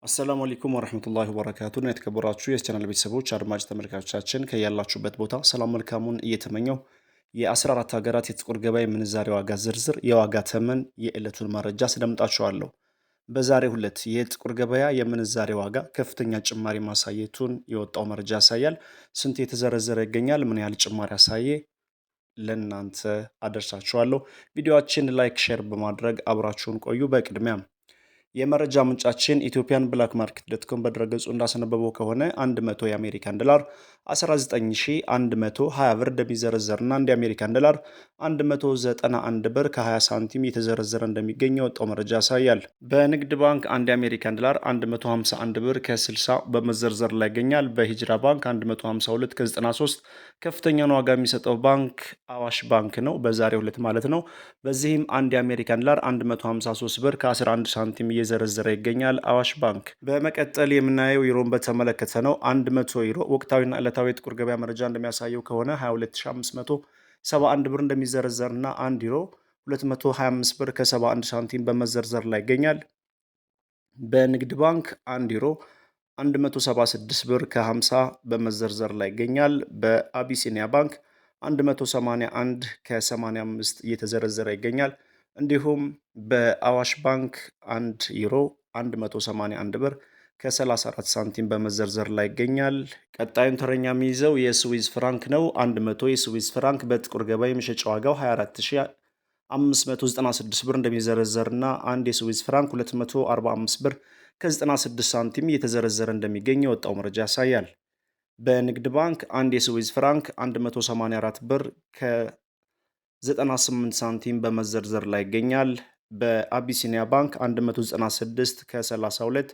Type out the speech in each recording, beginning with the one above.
አሰላሙ አለይኩም ወራህመቱላሂ ወበረካቱ እና የተከበራችሁ የቻናል ቤተሰቦች አድማጭ ተመልካቾቻችን ከያላችሁበት ቦታ ሰላም መልካሙን እየተመኘው የ14 ሀገራት የጥቁር ገበያ የምንዛሬ ዋጋ ዝርዝር የዋጋ ተመን የዕለቱን መረጃ አስደምጣችኋለሁ። በዛሬው ዕለት የጥቁር ገበያ የምንዛሬ ዋጋ ከፍተኛ ጭማሪ ማሳየቱን የወጣው መረጃ ያሳያል። ስንት የተዘረዘረ ይገኛል? ምን ያህል ጭማሪ አሳየ? ለእናንተ አደርሳችኋለሁ። ቪዲዮአችን ላይክ፣ ሼር በማድረግ አብራችሁን ቆዩ። በቅድሚያም የመረጃ ምንጫችን ኢትዮጵያን ብላክ ማርኬት ዶት ኮም በድረገጹ እንዳስነበበው ከሆነ 100 የአሜሪካን ዶላር 19120 ብር እንደሚዘረዘርና አንድ የአሜሪካን ዶላር 191 ብር ከ20 ሳንቲም የተዘረዘረ እንደሚገኝ የወጣው መረጃ ያሳያል። በንግድ ባንክ አንድ የአሜሪካን ዶላር 151 ብር ከ60 በመዘርዘር ላይ ይገኛል። በሂጅራ ባንክ 152 ከ93 ከፍተኛውን ዋጋ የሚሰጠው ባንክ አዋሽ ባንክ ነው፣ በዛሬው ዕለት ማለት ነው። በዚህም አንድ የአሜሪካን ዶላር 153 ብር ከ11 ሳንቲም እየዘረዘረ ይገኛል አዋሽ ባንክ። በመቀጠል የምናየው ዩሮን በተመለከተ ነው። 100 ዩሮ ወቅታዊና ዕለታዊ የጥቁር ገበያ መረጃ እንደሚያሳየው ከሆነ 22571 ብር እንደሚዘረዘርና 1 ዩሮ 225 ብር ከ71 ሳንቲም በመዘርዘር ላይ ይገኛል። በንግድ ባንክ 1 ዩሮ 176 ብር ከ50 በመዘርዘር ላይ ይገኛል። በአቢሲኒያ ባንክ 181 ከ85 እየተዘረዘረ ይገኛል። እንዲሁም በአዋሽ ባንክ 1 ዩሮ 181 ብር ከ34 ሳንቲም በመዘርዘር ላይ ይገኛል። ቀጣዩን ተረኛ የሚይዘው የስዊዝ ፍራንክ ነው። 100 የስዊዝ ፍራንክ በጥቁር ገበያ የመሸጫ ዋጋው 24596 ብር እንደሚዘረዘርና አንድ የስዊዝ ፍራንክ 245 ብር ከ96 ሳንቲም እየተዘረዘረ እንደሚገኝ የወጣው መረጃ ያሳያል። በንግድ ባንክ አንድ የስዊዝ ፍራንክ 184 ብር ከ98 ሳንቲም በመዘርዘር ላይ ይገኛል። በአቢሲኒያ ባንክ 196 ከ32፣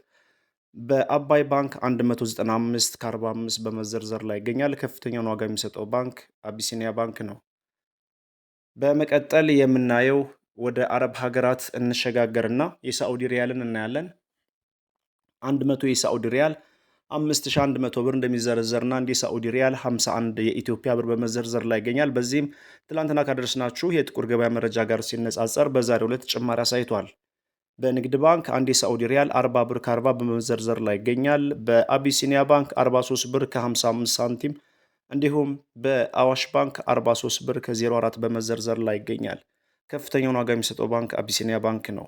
በአባይ ባንክ 195 ከ45 በመዘርዘር ላይ ይገኛል። ከፍተኛውን ዋጋ የሚሰጠው ባንክ አቢሲኒያ ባንክ ነው። በመቀጠል የምናየው ወደ አረብ ሀገራት እንሸጋገርና የሳዑዲ ሪያልን እናያለን። 100 የሳዑዲ ሪያል 5100 ብር እንደሚዘረዘርና አንድ የሳዑዲ ሪያል 51 የኢትዮጵያ ብር በመዘርዘር ላይ ይገኛል። በዚህም ትላንትና ካደረስናችሁ የጥቁር ገበያ መረጃ ጋር ሲነጻጸር በዛሬው ዕለት ጭማሪ አሳይቷል። በንግድ ባንክ አንድ የሳዑዲ ሪያል 40 ብር ከ40 በመዘርዘር ላይ ይገኛል። በአቢሲኒያ ባንክ 43 ብር ከ55 ሳንቲም እንዲሁም በአዋሽ ባንክ 43 ብር ከ04 በመዘርዘር ላይ ይገኛል። ከፍተኛውን ዋጋ የሚሰጠው ባንክ አቢሲኒያ ባንክ ነው።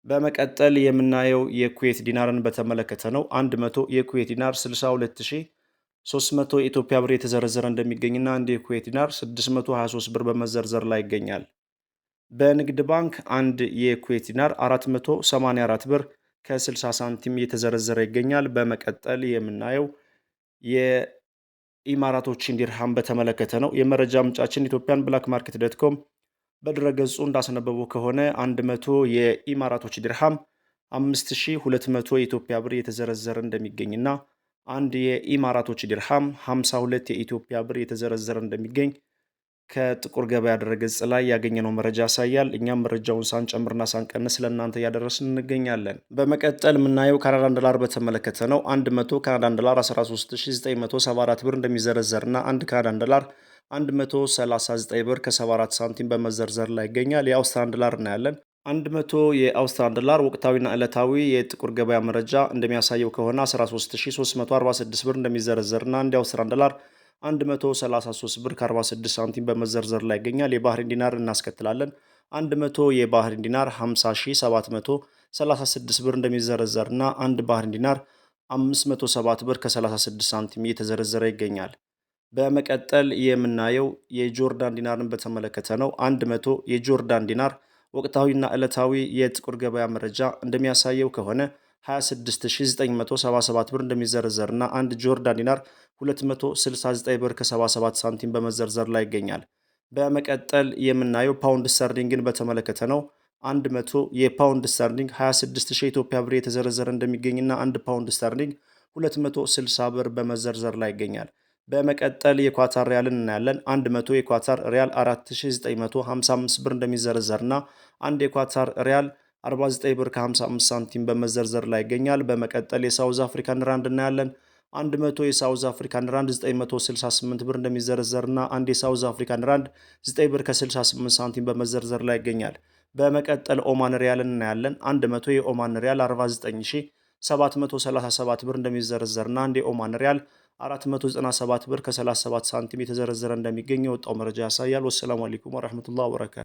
በመቀጠል የምናየው የኩዌት ዲናርን በተመለከተ ነው። 100 የኩዌት ዲናር 62300 የኢትዮጵያ ብር የተዘረዘረ እንደሚገኝና አንድ የኩዌት ዲናር 623 ብር በመዘርዘር ላይ ይገኛል። በንግድ ባንክ አንድ የኩዌት ዲናር 484 ብር ከ60 ሳንቲም የተዘረዘረ ይገኛል። በመቀጠል የምናየው የኢማራቶችን ዲርሃም በተመለከተ ነው። የመረጃ ምንጫችን ኢትዮጵያን ብላክ ማርኬት ዶት ኮም በድረገጹ እንዳስነበበው ከሆነ 100 የኢማራቶች ድርሃም 5200 የኢትዮጵያ ብር የተዘረዘረ እንደሚገኝና አንድ የኢማራቶች ድርሃም 52 የኢትዮጵያ ብር የተዘረዘረ እንደሚገኝ ከጥቁር ገበያ ድረገጽ ላይ ያገኘነው መረጃ ያሳያል። እኛም መረጃውን ሳንጨምርና ሳንቀንስ ለእናንተ እያደረስን እንገኛለን። በመቀጠል የምናየው ካናዳን ዶላር በተመለከተ ነው። 100 ካናዳን ዶላር 13974 ብር እንደሚዘረዘርና አንድ ካናዳን ዶላር 139 ብር ከ74 ሳንቲም በመዘርዘር ላይ ይገኛል። የአውስትራሊያን ዶላር እናያለን። 100 የአውስትራሊያን ዶላር ወቅታዊና ዕለታዊ የጥቁር ገበያ መረጃ እንደሚያሳየው ከሆነ 13346 ብር እንደሚዘረዘርና አንድ የአውስትራሊያን ዶላር 133 ብር ከ46 ሳንቲም በመዘርዘር ላይ ይገኛል። የባህሪን ዲናር እናስከትላለን። 100 የባህሪን ዲናር 50736 ብር እንደሚዘረዘርና አንድ ባህሪን ዲናር 507 ብር ከ36 ሳንቲም እየተዘረዘረ ይገኛል። በመቀጠል የምናየው የጆርዳን ዲናርን በተመለከተ ነው። 100 የጆርዳን ዲናር ወቅታዊና ዕለታዊ የጥቁር ገበያ መረጃ እንደሚያሳየው ከሆነ 26977 ብር እንደሚዘረዘርና አንድ ጆርዳን ዲናር 269 ብር ከ77 ሳንቲም በመዘርዘር ላይ ይገኛል። በመቀጠል የምናየው ፓውንድ ስተርሊንግን በተመለከተ ነው። 100 የፓውንድ ስተርሊንግ 26000 ኢትዮጵያ ብር የተዘረዘረ እንደሚገኝና አንድ ፓውንድ ስተርሊንግ 260 ብር በመዘርዘር ላይ ይገኛል። በመቀጠል የኳታር ሪያልን እናያለን። 100 የኳታር ሪያል 4955 ብር እንደሚዘረዘርና አንድ የኳታር ሪያል 49 ብር ከ55 ሳንቲም በመዘርዘር ላይ ይገኛል። በመቀጠል የሳውዝ አፍሪካን ራንድ እናያለን። 100 የሳውዝ አፍሪካን ራንድ 968 ብር እንደሚዘረዘርና አንድ የሳውዝ አፍሪካን ራንድ 9 ብር ከ68 ሳንቲም በመዘርዘር ላይ ይገኛል። በመቀጠል ኦማን ሪያልን እናያለን። 100 የኦማን ሪያል 49737 ብር እንደሚዘረዘርና አንድ የኦማን ሪያል 497 ብር ከ37 ሳንቲም የተዘረዘረ እንደሚገኝ የወጣው መረጃ ያሳያል። ወሰላሙ አለይኩም ወረህመቱላሂ ወበረካቱ።